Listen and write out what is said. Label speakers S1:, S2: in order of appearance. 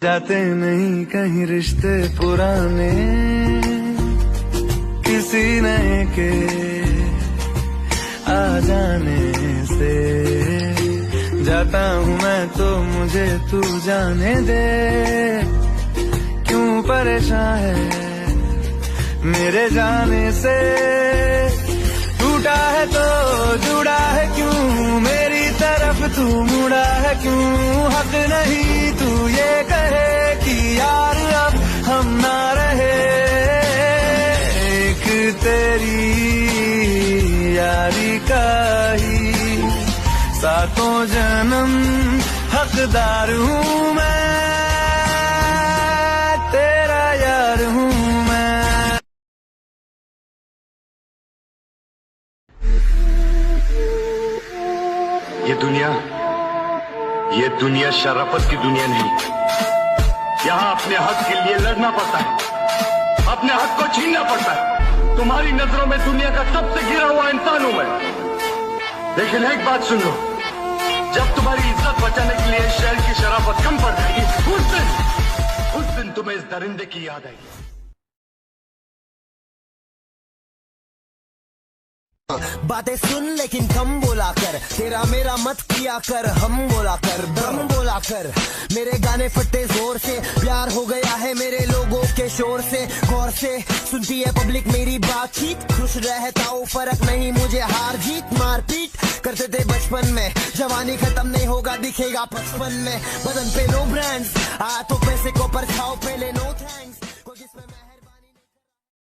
S1: जाते नहीं कहीं रिश्ते पुराने किसी नए के आ जाने से। जाता हूँ मैं तो मुझे तू जाने दे, क्यों परेशान है मेरे जाने से। टूटा है तो जुड़ा है क्यों, मेरी तरफ तू मुड़ा है क्यों। हक नहीं तू ये कहे कि यार अब हम ना रहे, एक तेरी यारी का ही सातों जन्म हकदार हूँ मैं, तेरा यार हूँ मैं।
S2: ये दुनिया शराफत की दुनिया नहीं। यहाँ अपने हक के लिए लड़ना पड़ता है, अपने हक को छीनना पड़ता है। तुम्हारी नजरों में दुनिया का सबसे गिरा हुआ इंसान हूं मैं, लेकिन एक बात सुन लो, जब तुम्हारी इज्जत बचाने के लिए शहर की शराफत कम पड़ जाएगी, उस दिन तुम्हें इस दरिंदे की याद आएगी।
S3: बातें सुन लेकिन कम बोला कर, तेरा मेरा मत किया कर, हम बोला कर, बम बोला कर। मेरे गाने फटे जोर से, प्यार हो गया है मेरे लोगों के शोर से। गौर से सुनती है पब्लिक मेरी बातचीत, खुश रहता हूँ फर्क नहीं मुझे हार जीत। मारपीट करते थे बचपन में, जवानी खत्म नहीं होगा दिखेगा 55 में। बदन पे नो ब्रांड्स, आ तो पैसे को परछाओ पहले नो थैंक्स।